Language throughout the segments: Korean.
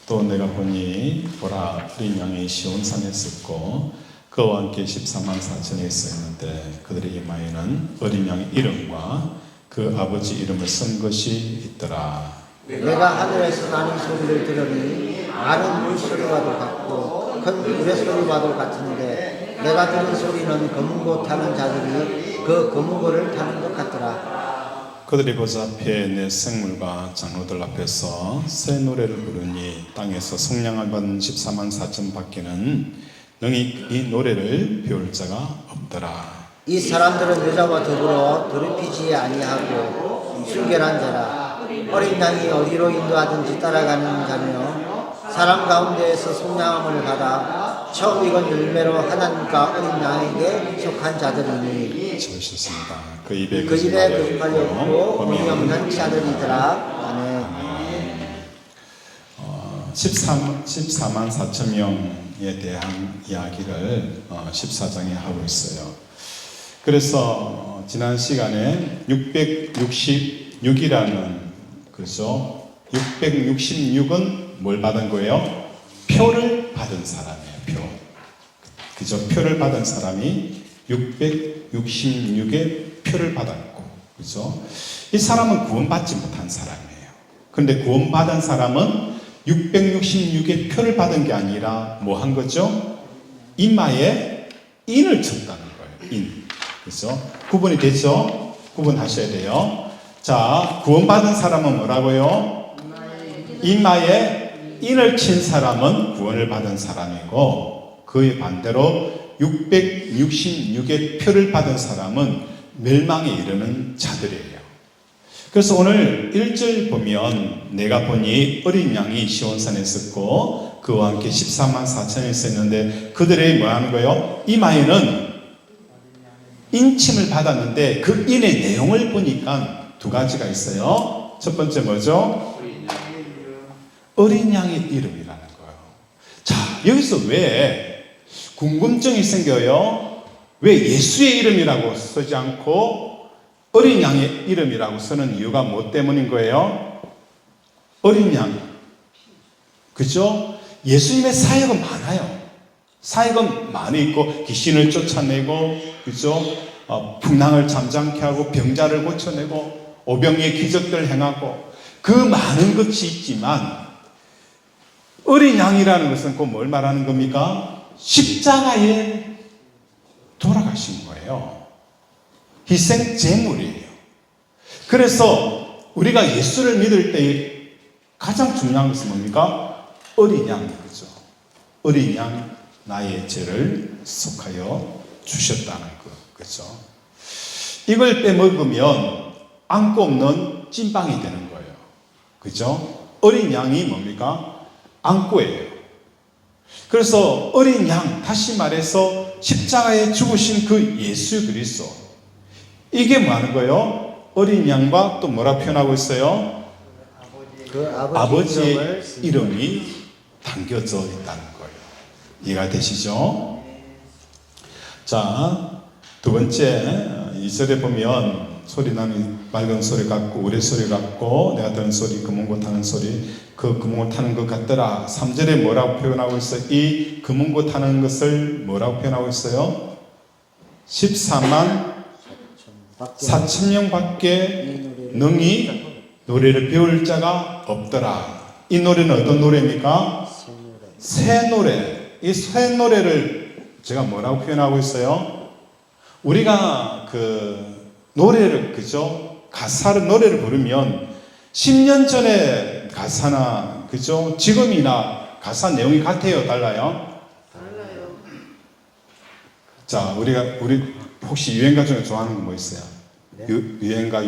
또 내가 보니 보라 어린 양이 시온산에 있었고 그와 함께 14만 4천이 있었는데 그들의 이마에는 어린 양의 이름과 그 아버지 이름을 쓴 것이 있더라. 내가 하늘에서 나는 소리를 들으니 많은 물소리와도 같고 큰 우레소리와도 같은데 내가 들은 소리는 검은고 타는 자들이 그 검은고를 타는 것 같더라. 그들이 보좌 앞에 내 생물과 장로들 앞에서 새 노래를 부르니 땅에서 속량을 받은 14만 4천 밖에는 능히 이 노래를 배울 자가 없더라. 이 사람들은 여자와 더불어 더럽히지 아니하고 순결한 자라. 어린 양이 어디로 인도하든지 따라가는 자며 사람 가운데에서 속량함을 받아 처음 익은 열매로 하나님과 어린 양에게 속한 자들이니. 잘하셨습니다. 그 입에 거짓말이 없고 범이 없는 자들이더라. 아멘. 14만 4천 명에 대한 이야기를 14장에 하고 있어요. 그래서 지난 시간에 666이라는 그렇죠. 666은 뭘 받은 거예요? 표를 받은 사람이에요. 표. 그죠? 표를 받은 사람이 666의 표를 받았고, 그죠? 이 사람은 구원받지 못한 사람이에요. 그런데 구원받은 사람은 666의 표를 받은 게 아니라 뭐 한 거죠? 이마에 인을 쳤다는 거예요. 인. 그죠? 구분이 됐죠? 구분하셔야 돼요. 자, 구원받은 사람은 뭐라고요? 이마에 인을 친 사람은 구원을 받은 사람이고, 그의 반대로 666의 표를 받은 사람은 멸망에 이르는 자들이에요. 그래서 오늘 1절 보면 내가 보니 어린 양이 시온산에 있었고 그와 함께 14만 4천이 있었는데 그들의 뭐 하는 거예요? 이마에는 인침을 받았는데 그 인의 내용을 보니까 두 가지가 있어요. 첫 번째 뭐죠? 어린 양의 이름이라는 거예요. 자, 여기서 왜 궁금증이 생겨요? 왜 예수의 이름이라고 쓰지 않고 어린 양의 이름이라고 쓰는 이유가 뭐 때문인 거예요? 어린 양. 그죠? 예수님의 사역은 많아요. 사역은 많이 있고, 귀신을 쫓아내고, 그죠? 풍랑을 잠잠케 하고, 병자를 고쳐내고, 오병이의 기적들을 행하고, 그 많은 것이 있지만, 어린 양이라는 것은 꼭 뭘 말하는 겁니까? 십자가에 돌아가신 거예요. 희생 제물이에요. 그래서 우리가 예수를 믿을 때 가장 중요한 것은 뭡니까? 어린 양, 그죠? 어린 양, 나의 죄를 속하여 주셨다는 것, 그죠? 이걸 빼먹으면 안고 없는 찐빵이 되는 거예요. 그죠? 어린 양이 뭡니까? 안고예요. 그래서 어린 양, 다시 말해서 십자가에 죽으신 그 예수 그리스도, 이게 뭐 하는 거예요? 어린 양과 또 뭐라 표현하고 있어요? 그 아버지의 이름이 담겨져 있다는 거예요. 이해가 되시죠? 자, 두 번째 2절에 보면 소리 나는 맑은 소리 같고 우레 소리 같고 내가 들은 소리 금은고 타는 소리 그 금은고 타는 것 같더라. 3절에 뭐라고 표현하고 있어요? 이 금은고 타는 것을 뭐라고 표현하고 있어요? 14만 4천 명밖에 능히 노래를 배울 자가 없더라. 이 노래는 어떤 노래입니까? 새 노래. 이 새 노래를 제가 뭐라고 표현하고 있어요? 우리가 그 노래를, 그죠? 가사를, 노래를 부르면 10년 전에 가사나, 그죠? 지금이나 가사 내용이 같아요? 달라요? 달라요. 자, 우리 혹시 유행가 중에 좋아하는 거 뭐 있어요? 네? 유행가.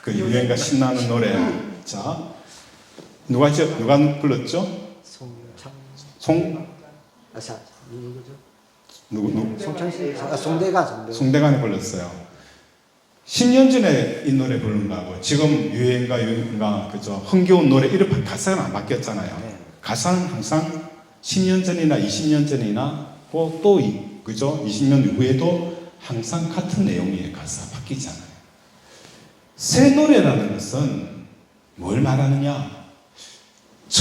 그 유행가 신나는 노래. 자, 누가 불렀죠? 송대관이 불렀어요. 10년 전에 이 노래 부른다고 지금 유행가, 그죠? 흥겨운 노래, 이렇게 가사는 안 바뀌었잖아요. 네. 가사는 항상 10년 전이나 20년 전이나 또 그죠? 20년 후에도 항상 같은 내용이에요. 가사 바뀌잖아요. 새 노래라는 것은 뭘 말하느냐?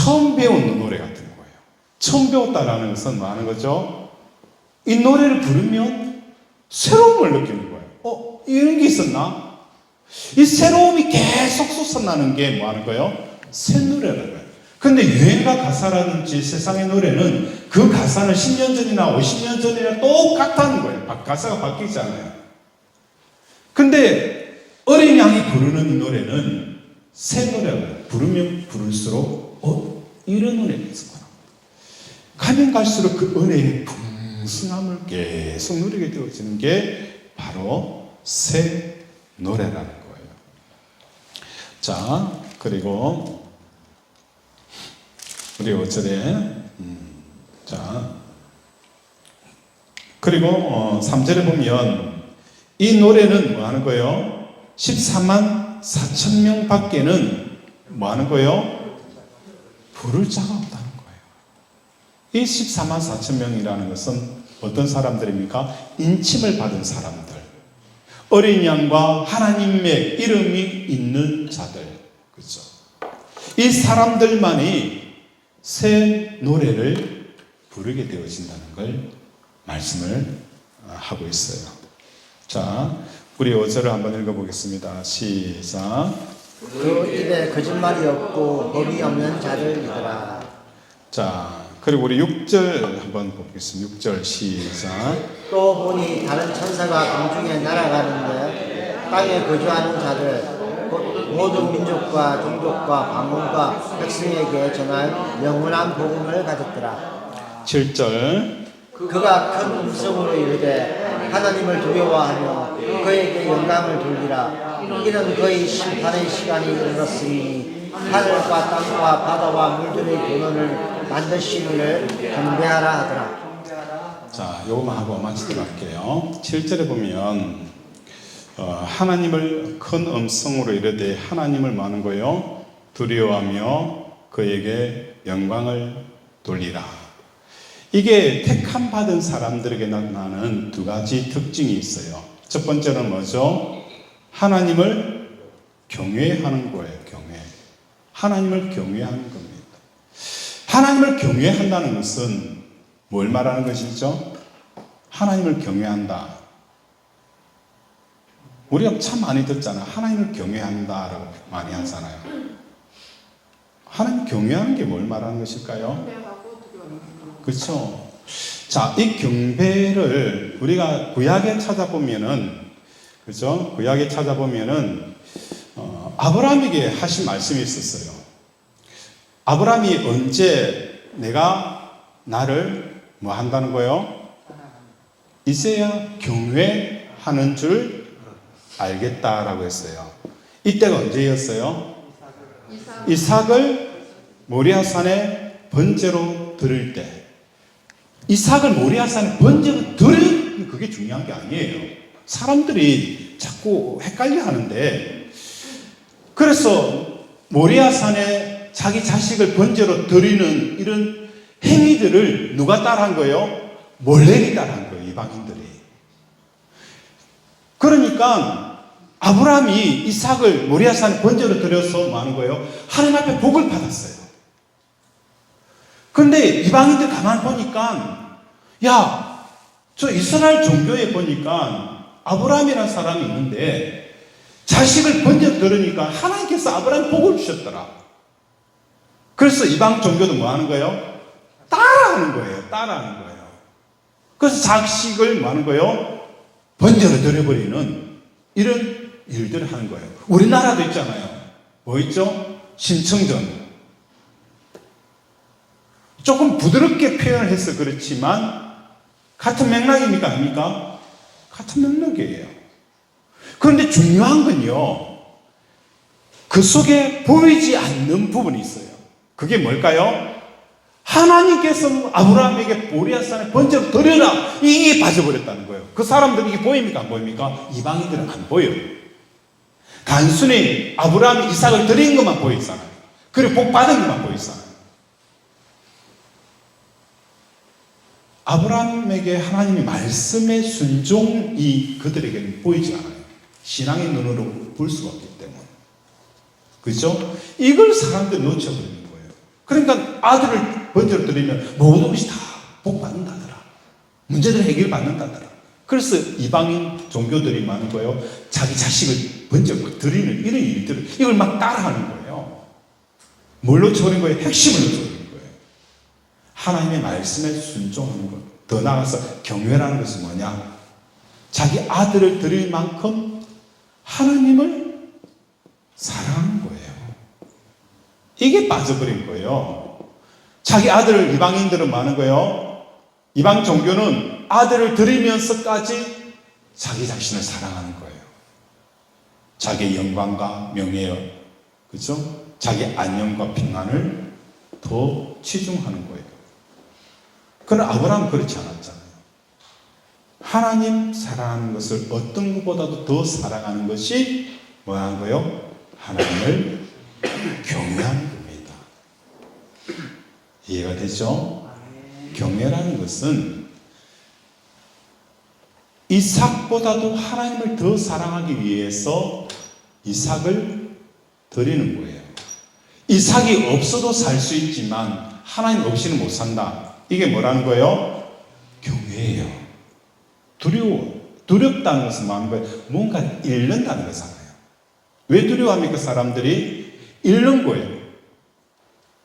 처음 배운 노래 같은 거예요. 처음 배웠다라는 것은 뭐 하는 거죠? 이 노래를 부르면 새로움을 느끼는 거예요. 이런 게 있었나? 이 새로움이 계속 솟아나는 게 뭐 하는 거예요? 새 노래라는 거예요. 근데 유행가 가사라든지 세상의 노래는 그 가사는 10년 전이나 50년 전이나 똑같다는 거예요. 가사가 바뀌지 않아요. 근데 어린 양이 부르는 이 노래는 새 노래예요. 부르면 부를수록 이런 노래가 있었구나. 가면 갈수록 그 은혜의 풍성함을 계속 누리게 되어지는 게 바로 새 노래라는 거예요. 자, 그리고 우리 5절에 자, 그리고 3절에 보면 이 노래는 뭐 하는 거예요? 14만 4천 명 밖에는 뭐 하는 거예요? 부를 자가 없다는 거예요. 이 14만 4천 명이라는 것은 어떤 사람들입니까? 인침을 받은 사람들, 어린 양과 하나님의 이름이 있는 자들, 그렇죠? 이 사람들만이 새 노래를 부르게 되어진다는 걸 말씀을 하고 있어요. 자, 우리 5절을 한번 읽어보겠습니다. 시작. 그 입에 거짓말이 없고 법이 없는 자들이더라. 자, 그리고 우리 6절 한번 보겠습니다. 6절 시작. 또 보니 다른 천사가 공중에 날아가는데 땅에 거주하는 자들 곧 모든 민족과 종족과 방언과 백성에게 전할 영원한 복음을 가졌더라. 7절. 그가 큰 음성으로 이르되 하나님을 두려워하며 그에게 영광을 돌리라. 이는 그의 심판의 시간이 이르렀으니 하늘과 땅과 바다와 물들의 근원을 만드신 이를 경배하라 하더라. 자, 요거만 하고 마치도록 할게요. 7절에 보면 하나님을 큰 음성으로 이르되 하나님을 뭐하는 거예요? 두려워하며 그에게 영광을 돌리라. 이게 택함 받은 사람들에게 나타나는 두 가지 특징이 있어요. 첫 번째는 뭐죠? 하나님을 경외하는 거예요. 경외. 하나님을 경외하는 겁니다. 하나님을 경외한다는 것은 뭘 말하는 것이죠? 하나님을 경외한다. 우리가 참 많이 듣잖아요. 하나님을 경외한다라고 많이 하잖아요. 하나님 경외하는 게 뭘 말하는 것일까요? 그렇죠. 자, 이 경배를 우리가 구약에 찾아보면은, 그렇죠? 구약에 찾아보면은 아브라함에게 하신 말씀이 있었어요. 아브라함이 언제 내가 나를 뭐 한다는 거예요? 이제야 경외하는 줄 알겠다라고 했어요. 이때가 언제였어요? 이삭을 모리아산에 번제로 드릴 때. 이삭을 모리아산에 번제로 드리는 그게 중요한 게 아니에요. 사람들이 자꾸 헷갈려 하는데, 그래서 모리아산에 자기 자식을 번제로 드리는 이런 행위들을 누가 따라한 거예요? 몰레이 따라한 거예요, 이방인들이. 그러니까 아브라함이 이삭을 모리아산에 번제로 드려서 뭐 하는 거예요? 하나님 앞에 복을 받았어요. 그런데 이방인들 가만 보니까, 야, 저 이스라엘 종교에 보니까 아브라함이라는 사람이 있는데 자식을 번제로 드리니까 하나님께서 아브라함 복을 주셨더라. 그래서 이방 종교도 뭐 하는 거예요? 따라하는 거예요. 따라하는 거예요. 그래서 자식을 뭐 하는 거예요? 번제로 드려버리는 이런 일들을 하는 거예요. 우리나라도 있잖아요. 뭐 있죠? 신청전. 조금 부드럽게 표현을 해서 그렇지만 같은 맥락입니까? 아닙니까? 같은 맥락이에요. 그런데 중요한 건요, 그 속에 보이지 않는 부분이 있어요. 그게 뭘까요? 하나님께서 아브라함에게 모리아산에 번제로 드려라, 이게 빠져버렸다는 거예요. 그 사람들이 이게 보입니까? 안 보입니까? 이방인들은 안 보여요. 단순히 아브라함이 이삭을 드린 것만 보이잖아요. 그리고 복 받은 것만 보이잖아요. 아브라함에게 하나님의 말씀의 순종이 그들에게는 보이지 않아요. 신앙의 눈으로 볼 수가 없기 때문에. 그렇죠? 이걸 사람들이 놓쳐버리는 거예요. 그러니까 아들을 번제로 드리면 모든 것이 다 복받는다더라. 문제들 해결받는다더라. 그래서 이방인 종교들이 많은 거예요. 자기 자식을 번제로 드리는 이런 일들을 이걸 막 따라하는 거예요. 뭘로 쳐버린 거예요? 핵심을 놓쳐버린 거예요. 하나님의 말씀에 순종하는 것. 더 나아가서 경외라는 것은 뭐냐? 자기 아들을 드릴 만큼 하나님을 사랑하는 거예요. 이게 빠져버린 거예요. 자기 아들을, 이방인들은 많은 거예요. 이방 종교는 아들을 드리면서까지 자기 자신을 사랑하는 거예요. 자기의 영광과 명예요. 그렇죠? 자기 안녕과平안을 더 치중하는 거예요. 그러나 아브라함은 그렇지 않았잖아요. 하나님 사랑하는 것을 어떤 것보다도 더 사랑하는 것이 뭐라는 거예요? 하나님을 경외하는 겁니다. 이해가 되죠? 경외라는 것은 이삭보다도 하나님을 더 사랑하기 위해서 이삭을 드리는 거예요. 이삭이 없어도 살 수 있지만 하나님 없이는 못 산다. 이게 뭐라는 거예요? 경외예요. 두렵다는 것은 뭐하는 거예요? 뭔가 잃는다는 거잖아요. 왜 두려워합니까? 사람들이 잃는 거예요.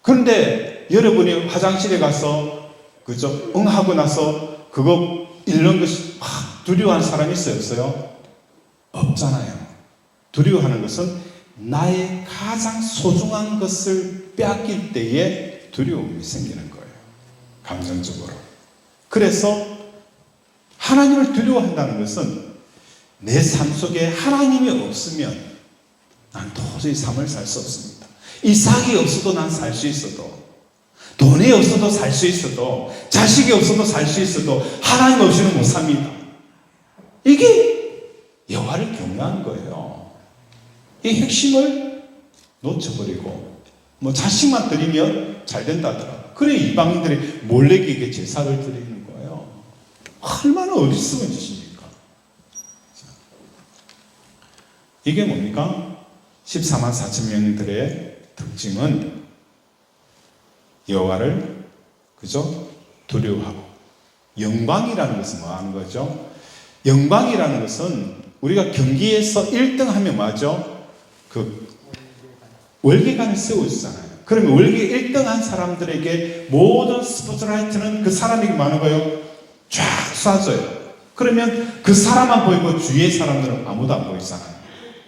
그런데 여러분이 화장실에 가서 그죠? 하고 나서 그거 잃는 것이 막 두려워하는 사람이 있어요? 없어요? 없잖아요. 두려워하는 것은 나의 가장 소중한 것을 빼앗길 때에 두려움이 생기는 거예요. 감정적으로. 그래서 하나님을 두려워한다는 것은 내 삶 속에 하나님이 없으면 난 도저히 삶을 살 수 없습니다. 이삭이 없어도 난 살 수 있어도, 돈이 없어도 살 수 있어도, 자식이 없어도 살 수 있어도 하나님 없이는 못 삽니다. 이게 여호와를 경외하는 거예요. 이 핵심을 놓쳐버리고 뭐 자식만 드리면 잘 된다더라. 그래 이방인들이 몰래에게 제사를 드리는 거예요. 얼마나 어리석은 짓입니까? 이게 뭡니까? 14만 4천 명들의 특징은 여호와를 그죠? 두려워하고, 영광이라는 것은 뭐 하는 거죠? 영광이라는 것은 우리가 경기에서 1등 하면 뭐죠? 그 월계관을 세워주잖아요. 그러면 월계 1등 한 사람들에게 모든 스포트라이트는 그 사람에게 많은 거예요. 쫙 쏴줘요. 그러면 그 사람만 보이고 주위의 사람들은 아무도 안 보이잖아요.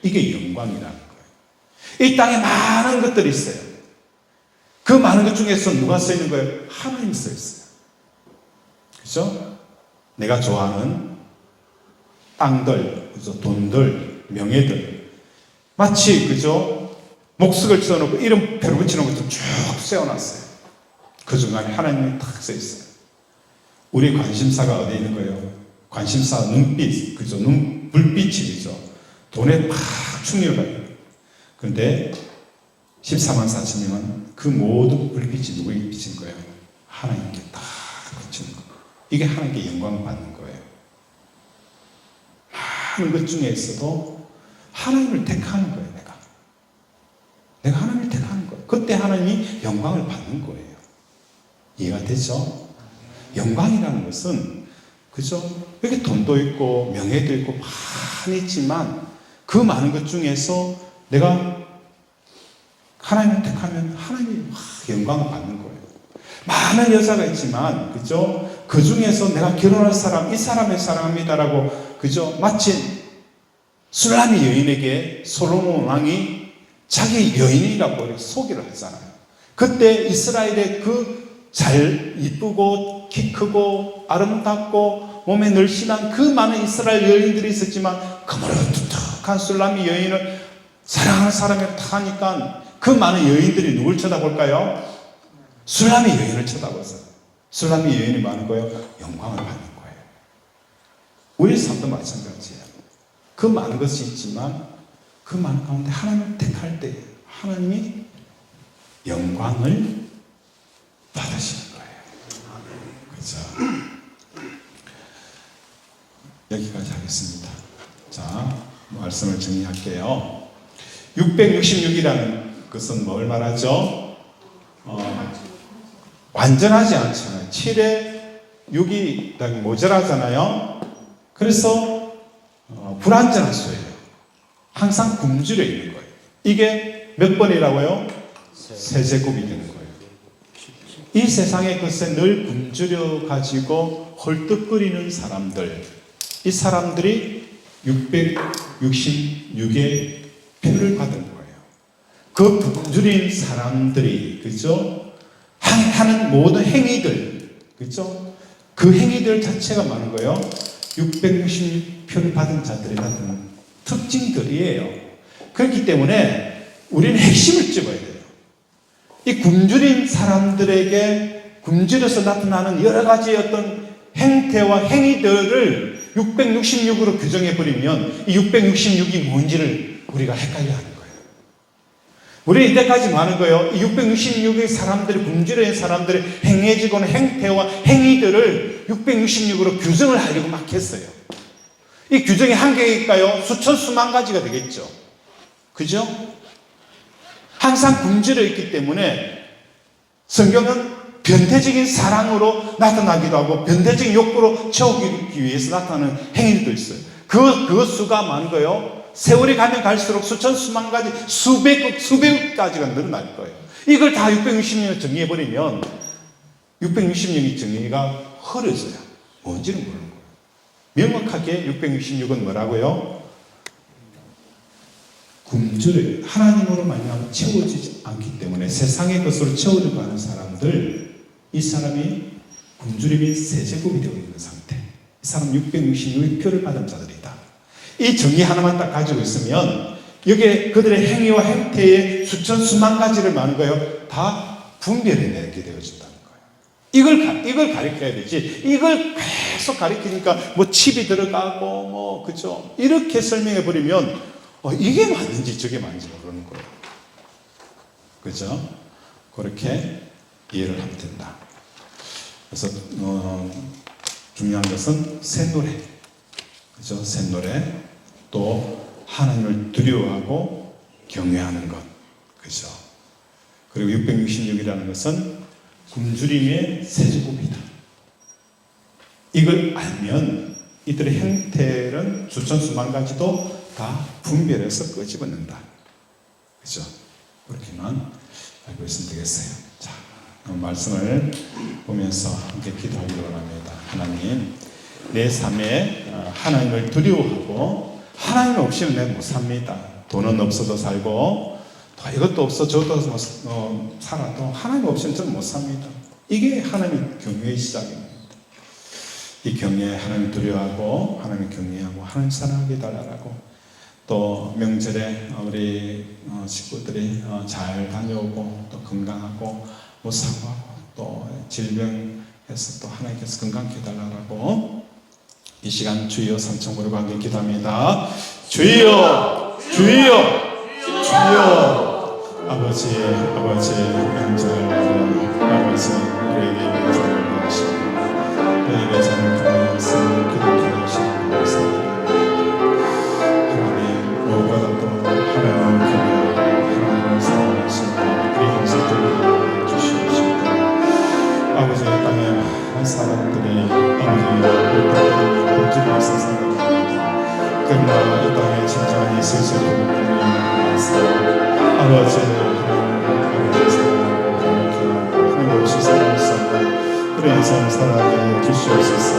이게 영광이라는 거예요. 이 땅에 많은 것들이 있어요. 그 많은 것 중에서 누가 써 있는 거예요? 하나님이 써 있어요. 그죠? 내가 좋아하는 땅들, 그죠? 돈들, 명예들. 마치, 그죠? 목석을 쳐놓고 이름표를 붙이는 것도 쭉 세워놨어요. 그 중간에 하나님이 탁 써 있어요. 우리 관심사가 어디 있는 거예요? 관심사 눈빛, 그죠? 불빛이, 그죠? 돈에 팍 충격을 받아요. 그런데 14만 4천 명은 그 모든 불빛이 누구에게 비친 거예요? 하나님께 딱 비치는 거예요. 이게 하나님께 영광을 받는 거예요. 많은 것 중에서도 하나님을 택하는 거예요. 내가 하나님을 택하는 거예요. 그때 하나님이 영광을 받는 거예요. 이해가 되죠? 영광이라는 것은 그죠? 여기 돈도 있고 명예도 있고 많이 있지만 그 많은 것 중에서 내가 하나님을 택하면 하나님이 영광을 받는 거예요. 많은 여자가 있지만 그죠? 그 중에서 내가 결혼할 사람, 이 사람을 사랑합니다라고 그죠? 마치 술라미 여인에게 솔로몬 왕이 자기 여인이라고 소개를 하잖아요. 그때 이스라엘의 그 잘 이쁘고 키 크고 아름답고 몸에 늘씬한 그 많은 이스라엘 여인들이 있었지만 그 머리가 술라미 여인을 사랑하는 사람이 다 하니까 그 많은 여인들이 누굴 쳐다볼까요? 술라미 여인을 쳐다봤어요. 술라미 여인이 많은 거예요. 영광을 받는 거예요. 우리 삶도 마찬가지예요. 그 많은 것이 있지만 그 많은 가운데 하나님을 택할 때 하나님이 영광을 받으시는 거예요. 그렇죠? 여기까지 하겠습니다. 자, 말씀을 정리할게요. 666이라는 것은 뭘 말하죠? 완전하지 않잖아요. 7에 6이 모자라잖아요. 그래서 불완전한 수예요. 항상 굶주려 있는 거예요. 이게 몇 번이라고요? 세제곱이 되는 거예요. 이 세상의 것에 늘 굶주려 가지고 헐떡거리는 사람들, 이 사람들이 666의 표를 받은 거예요. 그 굶주린 사람들이, 그죠? 하는 모든 행위들, 그죠? 그 행위들 자체가 많은 거예요. 666표를 받은 자들이 나타나는 특징들이에요. 그렇기 때문에 우리는 핵심을 집어야 돼요. 이 굶주린 사람들에게 굶주려서 나타나는 여러 가지 어떤 행태와 행위들을 666으로 규정해버리면 이 666이 뭔지를 우리가 헷갈려 하는 거예요. 우리는 이때까지 많은 거예요. 이 666의 사람들이, 굶주린 사람들이 행해지거나 행태와 행위들을 666으로 규정을 하려고 막 했어요. 이 규정의 한계일까요? 수천 수만 가지가 되겠죠. 그죠? 항상 굶주려 있기 때문에 성경은 변태적인 사랑으로 나타나기도 하고 변태적인 욕구로 채우기 위해서 나타나는 행위도 있어요. 그 수가 많은 거예요. 세월이 가면 갈수록 수천 수만 가지, 수백 가지가 늘어날 거예요. 이걸 다 666을 정의해버리면 666의 정의가 흐려져요. 뭔지는 모르는 거예요. 명확하게 666은 뭐라고요? 굶주려, 하나님으로 말미암아 채워지지 않기 때문에 세상의 것으로 채우려고 하는 사람들, 이 사람이 굶주림이 세제곱이 되어 있는 상태. 이 사람 666의 표를 받은 자들이다. 이 정의 하나만 딱 가지고 있으면 여기에 그들의 행위와 행태의 수천 수만 가지를 많은 거예요. 다 분별해내게 되어진다는 거예요. 이걸 가르쳐야 되지. 이걸 계속 가르치니까 뭐 칩이 들어가고 뭐 그죠? 이렇게 설명해 버리면 이게 맞는지 저게 맞는지 모르는 거예요. 그죠? 그렇게 이해를 하면 된다. 그래서 중요한 것은 새 노래, 그죠? 새 노래, 또 하나님을 두려워하고 경외하는 것, 그죠? 그리고 666이라는 것은 굶주림의 세제곱이다. 이걸 알면 이들의 형태는 수천 수만 가지도 다 분별해서 끄집어낸다. 그죠? 그렇게만 알고 있으면 되겠어요. 자, 말씀을 보면서 함께 기도하기로 합니다. 하나님, 내 삶에 하나님을 두려워하고 하나님 없이는 내가 못 삽니다. 돈은 없어도 살고 또 이것도 없어 저것도 살아도 하나님 없이는 저는 못 삽니다. 이게 하나님의 경외의 시작입니다. 이 경외, 하나님 두려워하고 하나님 경외하고 하나님 사랑하게 달라고, 또 명절에 우리 식구들이 잘 다녀오고 또 건강하고 못 사고하고 또 질병에서 또 하나님께서 건강케 해달라고 이 시간 주여 삼천으로 함께 기도합니다. 주여, 주여, 주여. 아버지 명절 아버지 우리에게 명절을 하시고 우리에게 저는 그날에서 기도케 하시고 감사합니다. 하나님 무엇보다도 하나님을 경외하고 하나님을 사랑하시고 그의 형제들을 주시옵시고 아버지 땅에 많은 사람들이 아버지 굶주려 살아갑니다. 그러나 이 땅에 진정한 예수의 복음을 말씀 아버지 하나님을 사랑하고 하나님 없이 살아갈 수 없는 그런 인생을 살아가게 주시옵소서.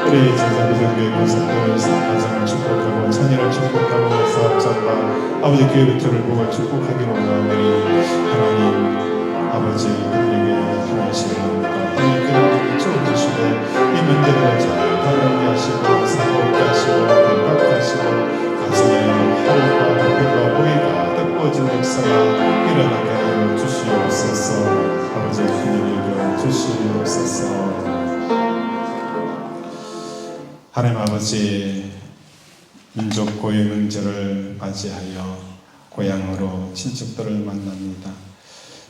우리 제자비전교회 권사들 가정을 축복하고 자녀를 축복하고 사업장과 아버지 교회 부처를 보고 축복하기 원하오니 하나님 아버지 우리에게 하나님을 합니다. 하나님 그런 채워주시되 이 문제를 잘 다루게 하시고 사고케 하시고 건강케 하시고 가슴에 하루가 빛과 보이가 가득 부어진 역사가 일어나게 하여 주시옵소서. 아버지 하나님 여겨 주시옵소서. 하나님 아버지 민족 고유 명절을 맞이하여 고향으로 친척들을 만납니다.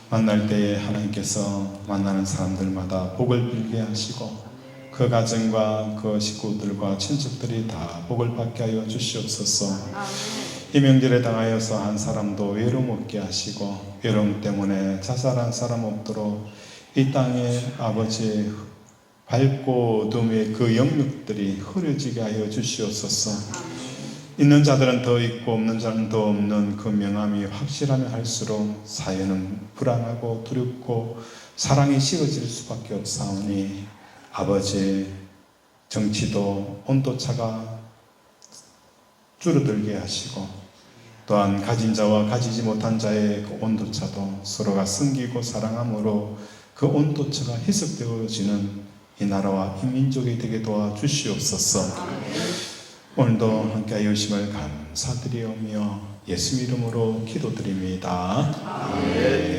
만날 때에 하나님께서 만나는 사람들마다 복을 빌게 하시고 그 가정과 그 식구들과 친척들이 다 복을 받게 하여 주시옵소서. 이 명절에 당하여서 한 사람도 외로움 없게 하시고 외로움 때문에 자살한 사람 없도록 이 땅에 아버지 밝고 어둠의 그 영역들이 흐려지게 하여 주시옵소서. 있는 자들은 더 있고 없는 자는 더 없는 그 명함이 확실하면 할수록 사회는 불안하고 두렵고 사랑이 식어질 수밖에 없사오니 아버지 정치도 온도차가 줄어들게 하시고 또한 가진 자와 가지지 못한 자의 그 온도차도 서로가 섬기고 사랑함으로 그 온도차가 해석되어지는 이 나라와 이 민족이 되게 도와주시옵소서. 오늘도 함께 하심을 감사드리오며 예수 이름으로 기도드립니다. 아멘.